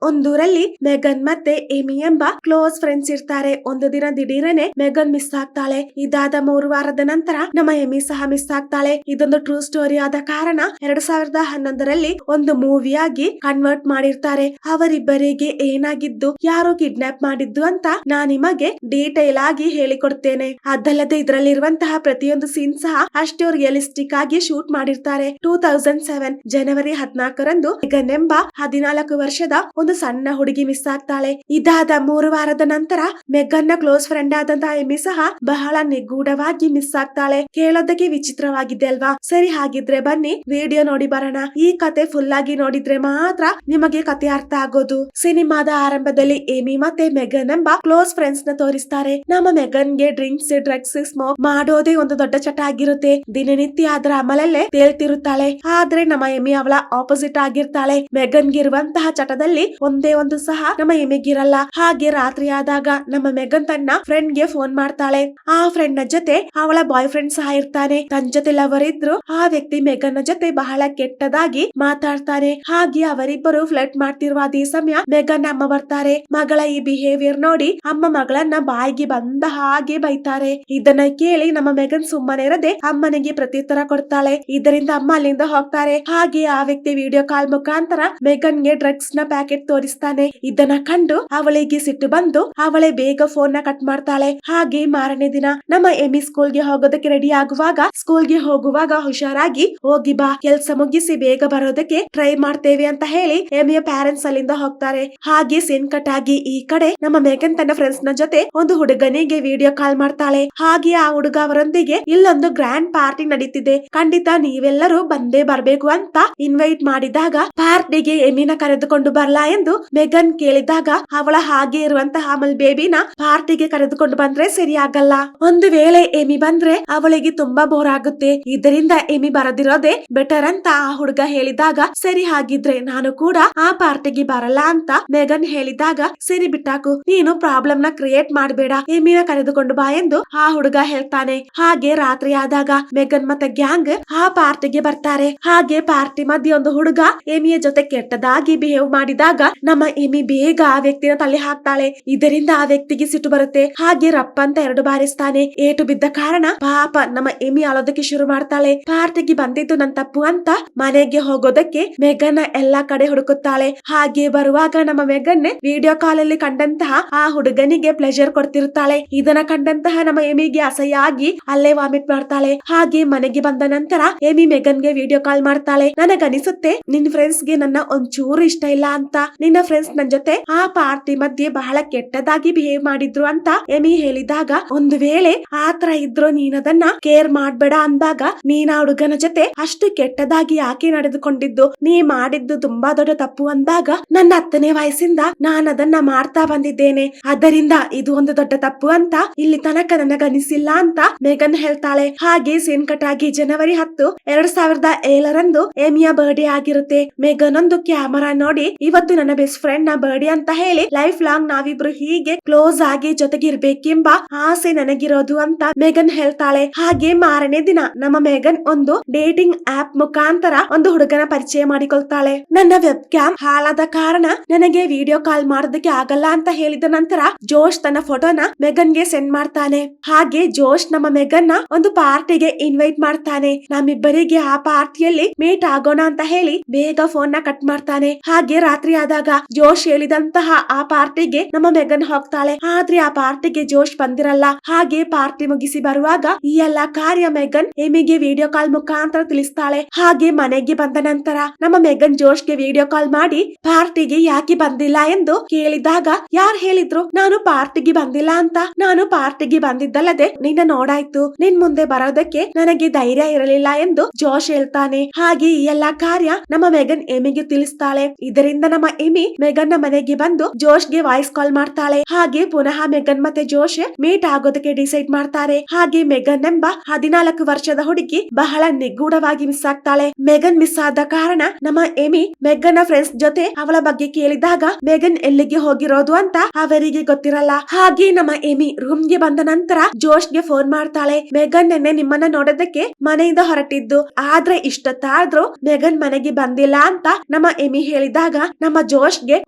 ಒಂದೂರಲ್ಲಿ McGann ಮತ್ತೆ ಎಮಿ ಎಂಬ close friends ಇರ್ತಾರೆ. ಒಂದು ದಿನ ದಿಢೀರನೆ ಮೆಗನ್ ಮಿಸ್ ಆಗ್ತಾಳೆ. ಇದಾದ 3 ವಾರದ ನಂತರ ನಮ್ಮ ಎಮಿ ಸಹ ಮಿಸ್ ಆಗ್ತಾಳೆ. ಇದೊಂದು ಟ್ರೂ ಸ್ಟೋರಿ ಆದ ಕಾರಣ 2011ರಲ್ಲಿ ಒಂದು ಮೂವಿಯಾಗಿ ಕನ್ವರ್ಟ್ ಮಾಡಿರ್ತಾರೆ. ಅವರಿಬ್ಬರಿಗೆ ಏನಾಗಿದ್ದು, ಯಾರು ಕಿಡ್ನಾಪ್ ಮಾಡಿದ್ದು ಅಂತ ನಾನ್ ನಿಮಗೆ ಡೀಟೇಲ್ ಆಗಿ ಹೇಳಿಕೊಡ್ತೇನೆ. ಅದಲ್ಲದೆ ಇದರಲ್ಲಿರುವಂತಹ ಪ್ರತಿಯೊಂದು ಸೀನ್ ಸಹ ಅಷ್ಟು ರಿಯಲಿಸ್ಟಿಕ್ ಆಗಿ ಶೂಟ್ ಮಾಡಿರ್ತಾರೆ. 2007 ಜನವರಿ 14ರಂದು ಮೆಗನ್ ಎಂಬ 14 ವರ್ಷದ ಒಂದು ಸಣ್ಣ ಹುಡುಗಿ ಮಿಸ್ ಆಗ್ತಾಳೆ. ಇದಾದ 3 ವಾರದ ನಂತರ ಮೆಗನ್ ನ ಕ್ಲೋಸ್ ಫ್ರೆಂಡ್ ಆದಂತಹ ಎಮಿ ಸಹ ಬಹಳ ನಿಗೂಢವಾಗಿ ಮಿಸ್ ಆಗ್ತಾಳೆ. ಕೇಳೋದಕ್ಕೆ ವಿಚಿತ್ರವಾಗಿದೆ ಅಲ್ವಾ? ಸರಿ, ಹಾಗಿದ್ರೆ ಬನ್ನಿ ವಿಡಿಯೋ ನೋಡಿ ಬರೋಣ. ಈ ಕತೆ ಫುಲ್ ಆಗಿ ನೋಡಿದ್ರೆ ಮಾತ್ರ ನಿಮಗೆ ಕತೆ ಅರ್ಥ ಆಗೋದು. ಸಿನಿಮಾದ ಆರಂಭದಲ್ಲಿ ಎಮಿ ಮತ್ತೆ ಮೆಗನ್ ಎಂಬ ಕ್ಲೋಸ್ ಫ್ರೆಂಡ್ಸ್ ನ ತೋರಿಸ್ತಾರೆ. ನಮ್ಮ ಮೆಗನ್ ಗೆ ಡ್ರಿಂಕ್ಸ್, ಡ್ರಗ್ಸ್, ಸ್ಮೋಕ್ ಮಾಡೋದೇ ಒಂದು ದೊಡ್ಡ ಚಟ ಆಗಿರುತ್ತೆ. ದಿನನಿತ್ಯ ಅದರ ಅಮಲಲ್ಲೇ ತೇಲ್ತಿರುತ್ತಾಳೆ. ಆದ್ರೆ ನಮ್ಮ ಎಮಿ ಅವಳ ಆಪೋಸಿಟ್ ಆಗಿರ್ತಾಳೆ. ಮೆಗನ್ ಗಿರುವಂತಹ ಚಟದಲ್ಲಿ ಒಂದೇ ಒಂದು ಸಹ ನಮ್ಮ ಎಮಿಗಿರಲ್ಲ. ಹಾಗೆ ರಾತ್ರಿ ಆದಾಗ ನಮ್ಮ ಮೆಗನ್ ತನ್ನ ಫ್ರೆಂಡ್ ಗೆ ಫೋನ್ ಮಾಡ್ತಾಳೆ. ಆ ಫ್ರೆಂಡ್ ನ ಜೊತೆ ಅವಳ ಬಾಯ್ ಫ್ರೆಂಡ್ ಸಹ ಇರ್ತಾನೆ. ತನ್ನ ಜೊತೆ ಲವರ್ ಇದ್ರು ಆ ವ್ಯಕ್ತಿ ಮೆಗನ್ ನ ಜೊತೆ ಬಹಳ ಕೆಟ್ಟದಾಗಿ ಮಾತಾಡ್ತಾನೆ. ಹಾಗೆ ಅವರಿಬ್ಬರು ಫ್ಲರ್ಟ್ ಮಾಡ್ತಿರುವ ಅದೇ ಸಮಯ ಮೆಗನ್ ಅಮ್ಮ ಬರ್ತಾರೆ. ಮಗಳ ಈ ಬಿಹೇವಿಯರ್ ನೋಡಿ ಅಮ್ಮ ಮಗಳನ್ನ ಬಾಯಿಗೆ ಬಂದ ಹಾಗೆ ಬೈತಾರೆ. ಇದನ್ನ ಕೇಳಿ ನಮ್ಮ ಮೆಗನ್ ಸುಮ್ಮನೆ ಇರದೆ ಅಮ್ಮನಿಗೆ ಪ್ರತ್ಯುತ್ತರ ಕೊಡ್ತಾಳೆ. ಇದರಿಂದ ಅಮ್ಮ ಅಲ್ಲಿಂದ ಹೋಗ್ತಾರೆ. ಹಾಗೆ ಆ ವ್ಯಕ್ತಿ ವಿಡಿಯೋ ಕಾಲ್ ಮುಖಾಂತರ ಮೆಗನ್ ಗೆ ಡ್ರಗ್ಸ್ ನ ಪ್ಯಾಕೆಟ್ ತೋರಿಸ್ತಾನೆ. ಇದನ್ನ ಕಂಡು ಅವಳಿಗೆ ಸಿಟ್ಟು ಬಂದು ಅವಳೇ ಬೇಗ ಫೋನ್ ನ ಕಟ್ ಮಾಡ್ತಾಳೆ. ಹಾಗೆ ಮಾರನೇ ದಿನ ನಮ್ಮ ಎಮಿ ಸ್ಕೂಲ್ಗೆ ಹೋಗೋದಕ್ಕೆ ರೆಡಿ ಆಗುವಾಗ, ಸ್ಕೂಲ್ಗೆ ಹೋಗುವಾಗ ಹುಷಾರಾಗಿ ಹೋಗಿ ಬಾ, ಕೆಲ್ಸ ಮುಗಿಸಿ ಬೇಗ ಬರೋದಕ್ಕೆ ಟ್ರೈ ಮಾಡ್ತೇವೆ ಅಂತ ಹೇಳಿ ಎಮಿಯ ಪ್ಯಾರೆಂಟ್ಸ್ ಅಲ್ಲಿಂದ ಹೋಗ್ತಾರೆ. ಹಾಗೆ ಸೀನ್ ಕಟ್ ಆಗಿ ಈ ಕಡೆ ನಮ್ಮ ಮೆಗನ್ ತನ್ನ ಫ್ರೆಂಡ್ಸ್ ನ ಜೊತೆ ಒಂದು ಹುಡುಗನಿಗೆ ವಿಡಿಯೋ ಕಾಲ್ ಮಾಡ್ತಾಳೆ. ಹಾಗೆ ಆ ಹುಡುಗ ಅವರೊಂದಿಗೆ ಇಲ್ಲೊಂದು ಗ್ರ್ಯಾಂಡ್ ಪಾರ್ಟಿ ನಡೀತಿದೆ, ಖಂಡಿತ ನೀವೆಲ್ಲರೂ ಬಂದೇ ಬರ್ಬೇಕು ಅಂತ ಇನ್ವೈಟ್ ಮಾಡಿದಾಗ ಪಾರ್ಟಿಗೆ ಎಮಿನ ಕರೆದುಕೊಂಡು ಬರ್ಲಾ ಎಂದು ಮೆಗನ್ ಕೇಳಿದಾಗ ಅವಳ ಹಾಗೆ ಇರುವಂತಹ ಅಮಲ್ ಬೇಬಿನ ಪಾರ್ಟಿಗೆ ಕರೆದುಕೊಂಡು ಬಂದ್ರೆ ಸರಿಯಾಗಲ್ಲ. ಒಂದು ವೇಳೆ ಎಮಿ ಬಂದ್ರೆ ಅವಳಿಗೆ ತುಂಬಾ ಬೋರ್ ಆಗುತ್ತೆ. ಇದರಿಂದ ಎಮಿ ಬರದಿರೋದೇ ಬೆಟರ್ ಅಂತ ಆ ಹುಡುಗ ಹೇಳಿದಾಗ, ಸರಿ ಹಾಗಿದ್ರೆ ನಾನು ಕೂಡ ಆ ಪಾರ್ಟಿಗೆ ಬರಲ್ಲ ಅಂತ ಮೆಗನ್ ಹೇಳಿದಾಗ, ಸರಿ ಬಿಟ್ಟಾಕು, ನೀನು ಪ್ರಾಬ್ಲಮ್ ನ ಕ್ರಿಯೇಟ್ ಮಾಡಬೇಡ, ಎಮಿನ ಕರೆದುಕೊಂಡು ಬಾ ಎಂದು ಆ ಹುಡುಗ ಹೇಳ್ತಾನೆ. ಹಾಗೆ ರಾತ್ರಿ ಆದಾಗ ಮೆಗನ್ ಮತ್ತೆ ಗ್ಯಾಂಗ್ ಆ ಪಾರ್ಟಿಗೆ ಬರ್ತಾರೆ. ಹಾಗೆ ಪಾರ್ಟಿ ಮಧ್ಯೆ ಒಂದು ಹುಡುಗ ಎಮಿಯ ಜೊತೆ ಕೆಟ್ಟದಾಗಿ ಬಿಹೇವ್ ಮಾಡಿದಾಗ ನಮ್ಮ ಎಮಿ ಬೇಗ ಆ ವ್ಯಕ್ತಿನ ತಲೆ ಹಾಕ್ತಾಳೆ. ಇದರಿಂದ ಆ ವ್ಯಕ್ತಿಗೆ ಸಿಟ್ಟು ಬರುತ್ತೆ. ಹಾಗೆ ರಪ್ಪ ಅಂತ 2 ಬಾರಿಸ್ತಾನೆ. ಏಟು ಬಿದ್ದ ಕಾರಣ ಪಾಪ ನಮ್ಮ ಎಮಿ ಅಳೋದಕ್ಕೆ ಶುರು ಮಾಡ್ತಾಳೆ. ಪಾರ್ಟಿಗೆ ಬಂದಿದ್ದು ನನ್ ತಪ್ಪು ಅಂತ ಮನೆಗೆ ಹೋಗೋದಕ್ಕೆ ಮೆಗನ್ ಎಲ್ಲಾ ಕಡೆ ಹುಡುಕುತ್ತಾಳೆ. ಹಾಗೆ ಬರುವಾಗ ನಮ್ಮ ಮೆಗನ್ ವಿಡಿಯೋ ಕಾಲ್ ಅಲ್ಲಿ ಕಂಡಂತಹ ಆ ಹುಡುಗನಿಗೆ ಪ್ಲೆಜರ್ ಕೊಡ್ತಿರುತ್ತಾಳೆ. ಇದನ್ನ ಕಂಡಂತಹ ನಮ್ಮ ಎಮಿಗೆ ಅಸಹ್ಯ ಆಗಿ ಅಲ್ಲೇ ವಾಮಿಟ್ ಮಾಡ್ತಾಳೆ. ಹಾಗೆ ಮನೆಗೆ ಬಂದ ನಂತರ ಎಮಿ ಮೆಗನ್ ಗೆ ವಿಡಿಯೋ ಕಾಲ್ ಮಾಡ್ತಾಳೆ. ನನಗನಿಸುತ್ತೆ ನಿನ್ ಫ್ರೆಂಡ್ಸ್ ಗೆ ನನ್ನ ಒಂಚೂರು ಇಷ್ಟ ಇಲ್ಲ ಅಂತ. ನಿನ್ನ ಫ್ರೆಂಡ್ಸ್ ನನ್ ಜೊತೆ ಆ ಪಾರ್ಟಿ ಮಧ್ಯೆ ಬಹಳ ಕೆಟ್ಟದಾಗಿ ಬಿಹೇವ್ ಮಾಡಿದ್ರು ಅಂತ ಎಮಿ ಹೇಳಿದಾಗ, ಒಂದು ವೇಳೆ ಆತರ ಇದ್ರು ನೀನದನ್ನ ಕೇರ್ ಮಾಡ್ಬೇಡ ಅಂದಾಗ, ನೀನ್ ಆ ಹುಡುಗನ ಜೊತೆ ಅಷ್ಟು ಕೆಟ್ಟದಾಗಿ ಯಾಕೆ ನಡೆದುಕೊಂಡಿದ್ದು, ನೀ ಮಾಡಿದ್ದು ತುಂಬಾ ದೊಡ್ಡ ತಪ್ಪು ಅಂದಾಗ, ನನ್ನ 10ನೇ ವಯಸ್ಸಿಂದ ನಾನು ಅದನ್ನ ಮಾಡ್ತಾ ಬಂದಿದ್ದೇನೆ, ಅದರಿಂದ ಇದು ಒಂದು ದೊಡ್ಡ ತಪ್ಪು ಅಂತ ಇಲ್ಲಿ ತನಕ ನನಗನಿಸಿಲ್ಲ ಅಂತ ಮೆಗನ್ ಹೇಳ್ತಾಳೆ. ಹಾಗೆ ಸೀನ್ ಕಟ್ ಆಗಿ ಜನವರಿ 10, 2007ರಂದು ಎಮಿಯ ಬರ್ಡೇ ಆಗಿರುತ್ತೆ. ಮೆಗನ್ ಒಂದು ಕ್ಯಾಮರಾ ನೋಡಿ, ಇವತ್ತು ನನ್ನ ಬೆಸ್ಟ್ ಫ್ರೆಂಡ್ ನ ಬರ್ಡೇ ಅಂತ ಹೇಳಿ ಲೈಫ್ ಲಾಂಗ್ ನಾವಿಬ್ರು ಹೀಗೆ ಕ್ಲೋಸ್ ಆಗಿ ಜೊತೆಗಿರ್ಬೇಕೆಂಬ ಆಸೆ ನನಗಿರೋದು ಅಂತ ಮೆಗನ್ ಹೇಳ್ತಾಳೆ. ಹಾಗೆ ಮಾರನೇ ದಿನ ನಮ್ಮ ಮೆಗನ್ ಒಂದು ಡೇಟಿಂಗ್ ಆಪ್ ಮುಖಾಂತರ ಒಂದು ಹುಡುಗನ ಪರಿಚಯ ಮಾಡಿಕೊಳ್ತಾಳೆ. ನನ್ನ ವೆಬ್ ಕ್ಯಾಮ್ ಹಾಳಾದ ಕಾರಣ ನನಗೆ ವಿಡಿಯೋ ಕಾಲ್ ಮಾಡೋದಕ್ಕೆ ಆಗಲ್ಲ ಅಂತ ಹೇಳಿದ ನಂತರ ಜೋಶ್ ತನ್ನ ಫೋಟೋನ ಮೆಗನ್ ಗೆ ಸೆಂಡ್ ಮಾಡ್ತಾನೆ. ಹಾಗೆ ಜೋಶ್ ನಮ್ಮ ಮೆಗನ್ ನ ಒಂದು ಪಾರ್ಟಿಗೆ ಇನ್ವೈಟ್ ಮಾಡ್ತಾನೆ. ನಮ್ಮಿಬ್ಬರಿಗೆ ಆ ಪಾರ್ಟಿಯಲ್ಲಿ ಮೀಟ್ ಆಗೋಣ ಅಂತ ಹೇಳಿ ಬೇಗ ಫೋನ್ ನ ಕಟ್ ಮಾಡ್ತಾನೆ. ಹಾಗೆ ರಾತ್ರಿ ಆದಾಗ ಜೋಶ್ ಹೇಳಿದಂತಹ ಆ ಪಾರ್ಟಿಗೆ ನಮ್ಮ ಮೆಗನ್ ಹೋಗ್ತಾಳೆ. ಆದ್ರೆ ಆ ಪಾರ್ಟಿಗೆ ಜೋಶ್ ಬಂದಿರಲ್ಲ. ಹಾಗೆ ಪಾರ್ಟಿ ಮುಗಿಸಿ ಬರುವಾಗ ಈ ಎಲ್ಲಾ ಕಾರ್ಯ ಮೆಗನ್ ಎಮಿಗೆ ವಿಡಿಯೋ ಕಾಲ್ ಮುಖಾಂತರ ತಿಳಿಸ್ತಾಳೆ. ಹಾಗೆ ಮನೆಗೆ ಬಂದ ನಂತರ ನಮ್ಮ ಮೆಗನ್ ಜೋಶ್ಗೆ ವಿಡಿಯೋ ಕಾಲ್ ಮಾಡಿ ಪಾರ್ಟಿಗೆ ಯಾಕೆ ಬಂದಿಲ್ಲ ಎಂದು ಕೇಳಿದಾಗ, ಯಾರು ಹೇಳಿದ್ರು ನಾನು ಪಾರ್ಟಿಗೆ ಬಂದಿಲ್ಲ ಅಂತ? ನಾನು ಪಾರ್ಟಿಗೆ ಬಂದಿದ್ದಲ್ಲದೆ ನಿನ್ನ ನೋಡಾಯ್ತು, ನಿನ್ ಮುಂದೆ ಬರೋದಕ್ಕೆ ನನಗೆ ಧೈರ್ಯ ಇರಲಿಲ್ಲ ಎಂದು ಜೋಶ್ ಹೇಳ್ತಾನೆ. ಹಾಗೆ ಈ ಎಲ್ಲಾ ಕಾರ್ಯ ನಮ್ಮ ಮೆಗನ್ ಎಮಿಗೆ ತಿಳಿಸ್ತಾಳೆ. ಇದರಿಂದ ನಮ್ಮ ಎಮಿ ಮೆಗನ್ ನ ಮನೆಗೆ ಬಂದು ಜೋಶ್ಗೆ ವಾಯ್ಸ್ ಕಾಲ್ ಮಾಡ್ತಾಳೆ. ಹಾಗೆ ಪುನಃ ಮೆಗನ್ ಮತ್ತೆ ಜೋಶ್ ಮೀಟ್ ಆಗೋದಕ್ಕೆ ಡಿಸೈಡ್ ಮಾಡ್ತಾರೆ. ಹಾಗೆ ಮೆಗನ್ ಎಂಬ 14 ವರ್ಷದ ಹುಡುಗಿ ಬಹಳ ನಿಗೂಢವಾಗಿ ಮಿಸ್ ಆಗ್ತಾಳೆ. ಮೆಗನ್ ಮಿಸ್ ಆದ ಕಾರಣ ನಮ್ಮ ಎಮಿ ಮೆಗನ್ ನ ಫ್ರೆಂಡ್ಸ್ ಜೊತೆ ಅವಳ ಬಗ್ಗೆ ಕೇಳಿದಾಗ ಮೆಗನ್ ಎಲ್ಲಿಗೆ ಹೋಗಿರೋದು ಅಂತ ಅವರಿಗೆ ಗೊತ್ತಿರಲ್ಲ. ಹಾಗೆ ನಮ್ಮ ಎಮಿ ರೂಮ್ ಗೆ ಬಂದ ನಂತರ ಜೋಶ್ಗೆ ಫೋನ್ ಮಾಡ್ತಾಳೆ. ಮೆಗನ್ ನೆನ್ನೆ ನಿಮ್ಮನ್ನ ನೋಡೋದಕ್ಕೆ ಮನೆಯಿಂದ ಹೊರಟಿದ್ದು, ಆದ್ರೆ ಇಷ್ಟೊತ್ತಾದ್ರೂ ಮೆಗನ್ ಮನೆಗೆ ಬಂದಿಲ್ಲ ಅಂತ ನಮ್ಮ ಎಮಿ ಹೇಳಿದಾಗ ನಮ್ಮ ಜೋಶ್ಗೆ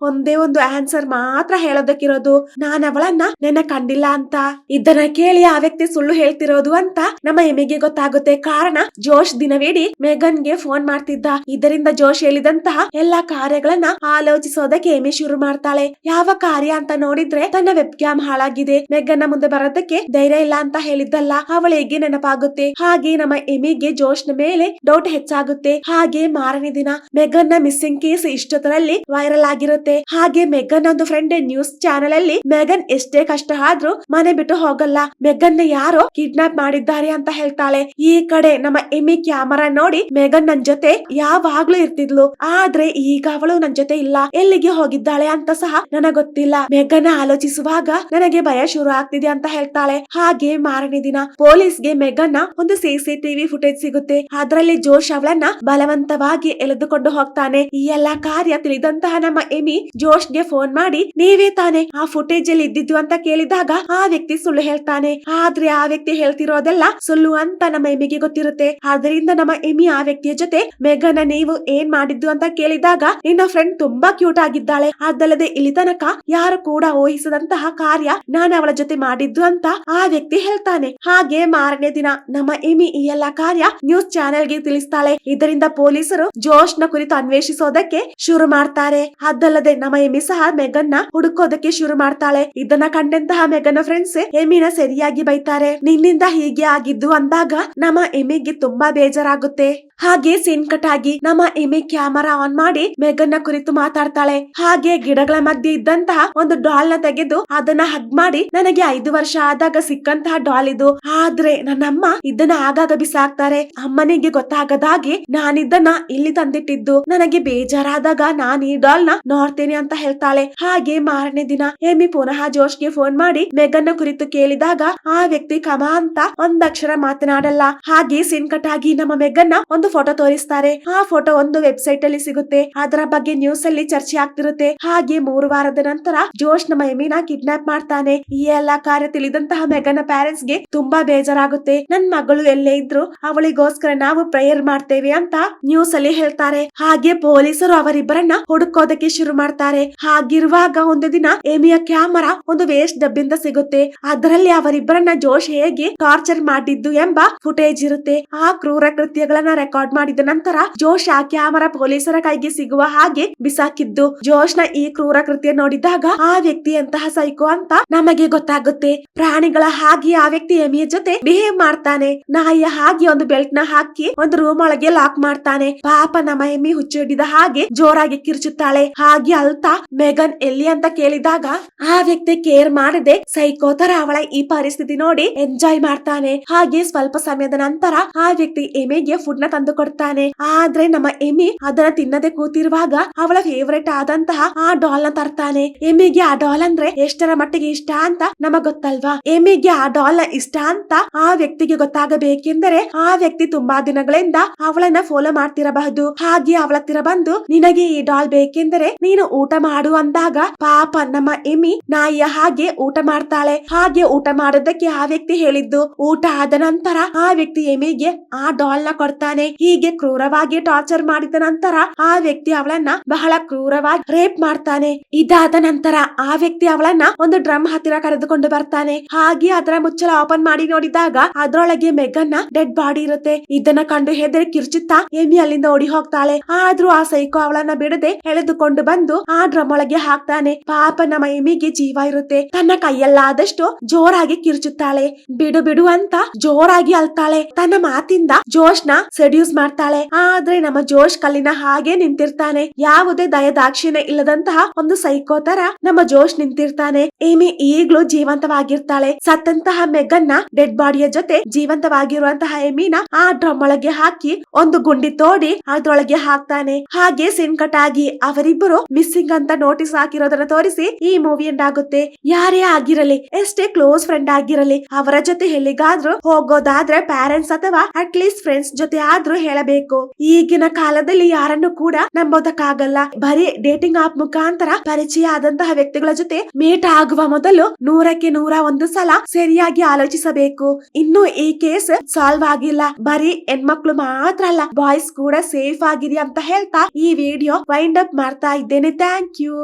ಒಂದೇ ಒಂದು ಆನ್ಸರ್ ಮಾತ್ರ ಹೇಳೋದಕ್ಕಿರೋದು, ನಾನ್ ಅವಳನ್ನ ನೆನ ಕಂಡಿಲ್ಲ ಅಂತ. ಇದನ್ನ ಕೇಳಿ ಆ ವ್ಯಕ್ತಿ ಸುಳ್ಳು ಹೇಳ್ತಿರೋದು ಅಂತ ನಮ್ಮ ಎಮಿಗೆ ಗೊತ್ತಾಗುತ್ತೆ. ಕಾರಣ ಜೋಶ್ ದಿನವಿಡೀ ಮೆಗನ್ಗೆ ಫೋನ್ ಮಾಡ್ತಿದ್ದ. ಇದರಿಂದ ಜೋಶ್ ಹೇಳಿದಂತಹ ಎಲ್ಲಾ ಕಾರ್ಯಗಳನ್ನ ಆಲೋಚಿಸೋದಕ್ಕೆ ಎಮಿ ಶುರು ಮಾಡ್ತಾಳೆ. ಯಾವ ಕಾರ್ಯ ಅಂತ ನೋಡಿದ್ರೆ ತನ್ನ ವೆಬ್ ಕ್ಯಾಮ್ ಹಾಳಾಗಿದೆ, ಮೆಗನ್ನ ಮುಂದೆ ಬರೋದಕ್ಕೆ ಧೈರ್ಯ ಇಲ್ಲ ಅಂತ ಹೇಳಿದ್ದಲ್ಲ ಅವಳಿಗೆ ನೆನಪಾಗುತ್ತೆ. ಹಾಗೆ ನಮ್ಮ ಎಮಿಗೆ ಜೋಶ್ನ ಮೇಲೆ ಡೌಟ್ ಹೆಚ್ಚಾಗುತ್ತೆ. ಹಾಗೆ ಮಾರನೇ ದಿನ ಮೆಗನ್ನ ಮಿಸ್ಸಿಂಗ್ ಕೇಸ್ ಇಷ್ಟೊತ್ತರಲ್ಲಿ ವೈರಲ್ ಆಗಿರುತ್ತೆ. ಹಾಗೆ ಮೆಗನ್ ಒಂದು ಫ್ರೆಂಡ್ ನ್ಯೂಸ್ ಚಾನೆಲ್ ಅಲ್ಲಿ ಮೆಗನ್ ಎಷ್ಟೇ ಕಷ್ಟ ಆದ್ರೂ ಮನೆ ಬಿಟ್ಟು ಹೋಗಲ್ಲ, ಮೆಗನ್ನ ಯಾರೋ ಕಿಡ್ನಾಪ್ ಮಾಡಿದ್ದಾರೆ ಅಂತ ಹೇಳ್ತಾಳೆ. ಈ ಕಡೆ ನಮ್ಮ ಎಮಿ ಕ್ಯಾಮರಾ ನೋಡಿ ಮೆಗನ್ ನನ್ ಜೊತೆ ಯಾವಾಗ್ಲೂ ಇರ್ತಿದ್ಲು, ಆದ್ರೆ ಈಗ ಅವಳು ನನ್ ಜೊತೆ ಇಲ್ಲ, ಎಲ್ಲಿಗೆ ಹೋಗಿದ್ದಾಳೆ ಅಂತ ಸಹ ನನಗೆ ಗೊತ್ತಿಲ್ಲ. ಮೆಗನ್ ಆಲೋಚಿಸುವಾಗ ನನಗೆ ಭಯ ಶುರು ಆಗ್ತಿದೆ ಅಂತ ಹೇಳ್ತಾಳೆ. ಹಾಗೆ ಮಾರನೇ ದಿನ ಪೊಲೀಸ್ಗೆ ಮೆಗನ್ನ ಒಂದು ಸಿಸಿಟಿವಿ ಫುಟೇಜ್ ಸಿಗುತ್ತೆ. ಅದರಲ್ಲಿ ಜೋಶ್ ಅವಳನ್ನ ಬಲವಂತವಾಗಿ ಎಳೆದುಕೊಂಡು ಹೋಗ್ತಾನೆ. ಈ ಎಲ್ಲಾ ಕಾರ್ಯ ತಿಳಿದಂತಹ ನಮ್ಮ ಎಮಿ ಜೋಶ್ಗೆ ಫೋನ್ ಮಾಡಿ ನೀವೇ ತಾನೆ ಆ ಫುಟೇಜ್ ಅಲ್ಲಿ ಇದ್ದಿದ್ದು ಅಂತ ಕೇಳಿದಾಗ ಆ ವ್ಯಕ್ತಿ ಸುಳ್ಳು ಹೇಳ್ತಾನೆ. ಆದ್ರೆ ಆ ವ್ಯಕ್ತಿ ಹೇಳ್ತಿರೋದೆಲ್ಲ ಸುಳ್ಳು ಅಂತ ನಮ್ಮ ಎಮಿಗೆ ಗೊತ್ತಿರುತ್ತೆ. ಆದ್ರಿಂದ ನಮ್ಮ ಎಮಿ ಆ ವ್ಯಕ್ತಿಯ ಜೊತೆ ಮೆಗನ್ನ ನೀವು ಏನ್ ಮಾಡಿದ್ದು ಅಂತ ಕೇಳಿದಾಗ ನಿನ್ನ ಫ್ರೆಂಡ್ ತುಂಬಾ ಕ್ಯೂಟ್ ಆಗಿದ್ದಾಳೆ, ಅದಲ್ಲದೆ ಇಲ್ಲಿ ತನಕ ಯಾರು ಕೂಡ ಊಹಿಸದಂತಹ ಕಾರ್ಯ ನಾನು ಅವಳ ಜೊತೆ ಮಾಡಿದ್ದು ಅಂತ ಆ ವ್ಯಕ್ತಿ ಹೇಳ್ತಾನೆ. ಹಾಗೆ ಮಾರನೇ ದಿನ ನಮ್ಮ ಎಮಿ ಈ ಎಲ್ಲಾ ಕಾರ್ಯ ನ್ಯೂಸ್ ಚಾನೆಲ್ ಗೆ ತಿಳಿಸ್ತಾಳೆ. ಇದರಿಂದ ಪೊಲೀಸರು ಜೋಶ್ ನ ಕುರಿತು ಅನ್ವೇಷಿಸೋದಕ್ಕೆ ಶುರು ಮಾಡ್ತಾರೆ. ಅದಲ್ಲದೆ ನಮ್ಮ ಎಮಿ ಸಹ ಮೆಗನ್ನ ಹುಡುಕೋದಕ್ಕೆ ಶುರು ಮಾಡ್ತಾಳೆ. ಇದನ್ನ ಕಂಡಂತಹ ಮೆಗನ್ನ ಫ್ರೆಂಡ್ಸ್ ಎಮಿನ ಸರಿಯಾಗಿ ಬೈತಾರೆ. ನಿನ್ನಿಂದ ಹೀಗೆ ಆಗಿದ್ದು ಅಂದಾಗ ನಮ್ಮ ಎಮಿಗೆ ತುಂಬಾ ಬೇಜಾರಾಗುತ್ತೆ. ಹಾಗೆ ಸೀನ್ ಕಟ್ ಆಗಿ ನಮ್ಮ ಎಮಿ ಕ್ಯಾಮರಾ ಆನ್ ಮಾಡಿ ಮೆಗನ್ನ ಕುರಿತು ಮಾತಾಡ್ತಾಳೆ. ಹಾಗೆ ಗಿಡಗಳ ಮಧ್ಯೆ ಇದ್ದಂತಹ ಒಂದು ಡಾಲ್ ನ ತೆಗೆದು ಅದನ್ನ ಹಗ್ ಮಾಡಿ ನನಗೆ 5 ವರ್ಷ ಆದಾಗ ಸಿಕ್ಕಂತಹ ಡಾಲ್ ಇದು, ಆದ್ರೆ ನನ್ನಮ್ಮ ಇದನ್ನ ಆಗಾಗ ಬಿಸಾಕ್ತಾರೆ, ಅಮ್ಮನಿಗೆ ಗೊತ್ತಾಗದಾಗೆ ನಾನಿದ್ದನ್ನ ಇಲ್ಲಿ ತಂದಿಟ್ಟಿದ್ದು, ನನಗೆ ಬೇಜಾರಾದಾಗ ನಾನ್ ಈ ಡಾಲ್ ನ ನೋಡ್ತೇನೆ ಅಂತ ಹೇಳ್ತಾಳೆ. ಹಾಗೆ ಮಾರನೇ ದಿನ ಎಮಿ ಪುನಃ ಜೋಶ್ಗೆ ಫೋನ್ ಮಾಡಿ ಮೆಗನ್ನ ಕುರಿತು ಕೇಳಿದಾಗ ಆ ವ್ಯಕ್ತಿ ಕಮ ಅಂತ ಒಂದಕ್ಷರ ಮಾತನಾಡಲ್ಲ. ಹಾಗೆ ಸೀನ್ ಕಟ್ ಆಗಿ ನಮ್ಮ ಮೆಗನ್ನ ಒಂದು ಫೋಟೋ ತೋರಿಸ್ತಾರೆ. ಆ ಫೋಟೋ ಒಂದು ವೆಬ್ಸೈಟ್ ಅಲ್ಲಿ ಸಿಗುತ್ತೆ. ಅದರ ಬಗ್ಗೆ ನ್ಯೂಸ್ ಅಲ್ಲಿ ಚರ್ಚೆ ಆಗ್ತಿರುತ್ತೆ. ಹಾಗೆ 3 ವಾರದ ನಂತರ ಜೋಶ್ ನಮ್ಮ ಎಮಿನ ಕಿಡ್ನಾಪ್ ಮಾಡ್ತಾನೆ. ಈ ಎಲ್ಲಾ ಕಾರ್ಯ ತಿಳಿದಂತಹ ಮೆಗನ್ನ ಪ್ಯಾರೆಂಟ್ಸ್ ಗೆ ತುಂಬಾ ಬೇಜಾರಾಗುತ್ತೆ. ನನ್ ಮಗಳು ಎಲ್ಲೇ ಇದ್ರು ಅವಳಿಗೋಸ್ಕರ ನಾವು ಪ್ರೇಯರ್ ಮಾಡ್ತೇವೆ ಅಂತ ನ್ಯೂಸ್ ಅಲ್ಲಿ ಹೇಳ್ತಾರೆ. ಹಾಗೆ ಪೊಲೀಸರು ಅವರಿಬ್ಬರನ್ನ ಹುಡುಕೋದಕ್ಕೆ ಶುರು ಮಾಡ್ತಾರೆ. ಹಾಗಿರುವಾಗ ಒಂದು ದಿನ ಎಮಿಯ ಕ್ಯಾಮರಾ ಒಂದು ವೇಸ್ಟ್ ಡಬ್ಬಿಂದ ಸಿಗುತ್ತೆ. ಅದರಲ್ಲಿ ಅವರಿಬ್ಬರನ್ನ ಜೋಶ್ ಹೇಗೆ ಟಾರ್ಚರ್ ಮಾಡಿದ್ದು ಎಂಬ ಫುಟೇಜ್ ಇರುತ್ತೆ. ಆ ಕ್ರೂರ ಕೃತ್ಯಗಳನ್ನ ರೆಕಾರ್ಡ್ ಮಾಡಿದ ನಂತರ ಜೋಶ್ ಆ ಕ್ಯಾಮರಾ ಪೊಲೀಸರ ಕೈಗೆ ಸಿಗುವ ಹಾಗೆ ಬಿಸಾಕಿದ್ದು. ಜೋಶ್ ನ ಈ ಕ್ರೂರ ಕೃತ್ಯ ನೋಡಿದಾಗ ಆ ವ್ಯಕ್ತಿ ಎಂತಹ ಸೈಕೋ ಅಂತ ನಮಗೆ ಗೊತ್ತಾಗುತ್ತೆ. ಪ್ರಾಣಿಗಳ ಹಾಗೆ ಆ ವ್ಯಕ್ತಿ ಎಮಿಯ ಜೊತೆ ಬಿಹೇವ್ ಮಾಡ್ತಾನೆ. ನಾಯಿಯ ಹಾಗೆ ಒಂದು ಬೆಲ್ಟ್ ನ ಹಾಕಿ ಒಂದು ರೂಮ್ ಒಳಗೆ ಲಾಕ್ ಮಾಡ್ತಾನೆ. ಪಾಪ ನಮ್ಮ ಎಮಿ ಹುಚ್ಚಿಡಿದ ಹಾಗೆ ಜೋರಾಗಿ ಕಿರ್ಚುತ್ತಾಳೆ. ಹಾಗೆ ಅಲ್ತಾ ಮೆಗನ್ ಎಲ್ಲಿ ಅಂತ ಕೇಳಿದಾಗ ಆ ವ್ಯಕ್ತಿ ಕೇರ್ ಮಾಡದೆ ಸೈಕೋ ತರ ಅವಳ ಈ ಪರಿಸ್ಥಿತಿ ನೋಡಿ ಎಂಜಾಯ್ ಮಾಡ್ತಾನೆ. ಹಾಗೆ ಸ್ವಲ್ಪ ಸಮಯದ ನಂತರ ಆ ವ್ಯಕ್ತಿ ಎಮಿಗೆ ಫುಡ್ ನ ತಂದು ಕೊಡ್ತಾನೆ. ಆದ್ರೆ ನಮ್ಮ ಎಮಿ ಅದನ್ನ ತಿನ್ನದೆ ಕೂತಿರುವಾಗ ಅವಳ ಫೇವರೇಟ್ ಆದಂತಹ ಆ ಡಾಲ್ ನ ತರ್ತಾನೆ. ಎಮಿಗೆ ಆ ಡಾಲ್ ಅಂದ್ರೆ ಎಷ್ಟರ ಮಟ್ಟಿಗೆ ಇಷ್ಟ ಅಂತ ನಮಗ್ ಗೊತ್ತಲ್ವಾ. ಎಮಿಗೆ ಆ ಡಾಲ್ ನ ಇಷ್ಟ ಅಂತ ಆ ವ್ಯಕ್ತಿಗೆ ಗೊತ್ತಾಗಬೇಕೆಂದರೆ ಆ ವ್ಯಕ್ತಿ ತುಂಬಾ ದಿನಗಳಿಂದ ಅವಳನ್ನ ಫಾಲೋ ಮಾಡ್ತಿರಬಹುದು. ಹಾಗೆ ಅವಳ ಹತ್ತಿರ ಬಂದು ನಿನಗೆ ಈ ಡಾಲ್ ಬೇಕೆಂದರೆ ನೀನು ಊಟ ಮಾಡು ಅಂದಾಗ ಪಾಪ ನಮ್ಮ ಎಮಿ ನಾಯಿಯ ಹಾಗೆ ಊಟ ಮಾಡ್ತಾಳೆ. ಹಾಗೆ ಊಟ ಮಾಡೋದಕ್ಕೆ ಆ ವ್ಯಕ್ತಿ ಹೇಳಿದ್ದು. ಊಟ ಆದ ನಂತರ ಆ ವ್ಯಕ್ತಿ ಎಮಿಗೆ ಆ ಡಾಲ್ ನ ಕೊಡ್ತಾನೆ. ಹೀಗೆ ಕ್ರೂರವಾಗಿ ಟಾರ್ಚರ್ ಮಾಡಿದ ನಂತರ ಆ ವ್ಯಕ್ತಿ ಅವಳನ್ನ ಬಹಳ ಕ್ರೂರವಾಗಿ ರೇಪ್ ಮಾಡ್ತಾನೆ. ಇದಾದ ನಂತರ ಆ ವ್ಯಕ್ತಿ ಅವಳನ್ನ ಒಂದು ಡ್ರಮ್ ಹತ್ತಿರ ಕರೆದುಕೊಂಡು ಬರ್ತಾನೆ. ಹಾಗೆ ಅದರ ಮುಚ್ಚಳ ಓಪನ್ ಮಾಡಿ ನೋಡಿದಾಗ ಅದರೊಳಗೆ ಮೆಗನ್ನ ಡೆಡ್ ಬಾಡಿ ಇರುತ್ತೆ. ಇದನ್ನ ಕಂಡು ಹೆದರಿ ಕಿರ್ಚುತ್ತಾ ಎಮಿ ಅಲ್ಲಿಂದ ಓಡಿ ಹೋಗ್ತಾಳೆ. ಆದ್ರೂ ಆ ಸೈಕೋ ಅವಳನ್ನ ಬಿಡದೆ ಎಳೆದುಕೊಂಡು ಬಂದು ಆ ಡ್ರಮ್ ಒಳಗೆ ಹಾಕ್ತಾನೆ. ಪಾಪ ನಮ್ಮ ಎಮಿಗೆ ಜೀವ ಇರುತ್ತೆ. ತನ್ನ ಕೈಯಲ್ಲಾದಷ್ಟು ಜೋರಾಗಿ ಕಿರ್ಚುತ್ತಾಳೆ. ಬಿಡು ಬಿಡು ಅಂತ ಜೋರಾಗಿ ಅಳ್ತಾಳೆ. ತನ್ನ ಮಾತಿಂದ ಜೋಶ್ ನ ಸೆಡ್ಯೂಸ್ ಮಾಡ್ತಾಳೆ. ಆದ್ರೆ ನಮ್ಮ ಜೋಶ್ ಕಲ್ಲಿನ ಹಾಗೆ ನಿಂತಿರ್ತಾನೆ. ಯಾವುದೇ ದಯದಾಕ್ಷಿಣ್ಯ ಇಲ್ಲದಂತಹ ಒಂದು ಸೈಕೋ ತರ ನಮ್ಮ ಜೋಶ್ ನಿಂತಿರ್ತಾನೆ. ಎಮಿ ಈಗ್ಲೂ ಜೀವಂತವಾಗಿರ್ತಾಳೆ. ಸತ್ತಂತಹ ಮೆಗನ್ನ ಡೆಡ್ ಬಾಡಿಯ ಜೊತೆ ಜೀವಂತವಾಗಿರುವಂತಹ ಎಮಿನ ಆ ಡ್ರಮ್ ಒಳಗೆ ಹಾಕಿ ಒಂದು ಗುಂಡಿ ತೋಡಿ ಅದ್ರೊಳಗೆ ಹಾಕ್ತಾನೆ. ಹಾಗೆ ಸೀನ್ ಕಟ್ ಆಗಿ ಅವರಿಬ್ಬರು ಮಿಸ್ಸಿಂಗ್ ಅಂತ ನೋಟಿಸ್ ಹಾಕಿರೋದನ್ನ ತೋರಿಸಿ ಈ ಮೂವಿ ಎಂಡ್ ಆಗುತ್ತೆ. ಯಾರೇ ಆಗಿರಲಿ, ಎಷ್ಟೇ ಕ್ಲೋಸ್ ಫ್ರೆಂಡ್ ಆಗಿರಲಿ, ಅವರ ಜೊತೆ ಎಲ್ಲಿಗಾದ್ರೂ ಹೋಗೋದಾದ್ರೆ ಪ್ಯಾರೆಂಟ್ಸ್ ಅಥವಾ ಅಟ್ಲೀಸ್ಟ್ ಫ್ರೆಂಡ್ಸ್ ಜೊತೆ ಆದ್ರೂ ಹೇಳಬೇಕು. ಈಗಿನ ಕಾಲದಲ್ಲಿ ಯಾರನ್ನು ಕೂಡ ನಂಬೋದಕ್ಕಾಗಲ್ಲ. ಬರೀ ಡೇಟಿಂಗ್ ಆಪ್ ಮುಖಾಂತರ ಪರಿಚಯ ಆದಂತಹ ವ್ಯಕ್ತಿಗಳ ಜೊತೆ ಮೀಟ್ ಆಗುವ ಮೊದಲು 100ಕ್ಕೆ 101 ಸಲ ಸರಿಯಾಗಿ ಆಲೋಚಿಸಬೇಕು. ಇನ್ನು ಈ ಕೇಸ್ ಸಾಲ್ವ್ ಆಗಿಲ್ಲ. ಬರೀ ಹೆಣ್ಮಕ್ಳು ಮಾತ್ರ ಅಲ್ಲ, ಬಾಯ್ಸ್ ಕೂಡ ಸೇಫ್ ಆಗಿರಿ ಅಂತ ಹೇಳ್ತಾ ಈ ವಿಡಿಯೋ ವೈಂಡ್ ಅಪ್ ಮಾಡ್ತಾ ಇದ್ದೇನೆ. Thank you.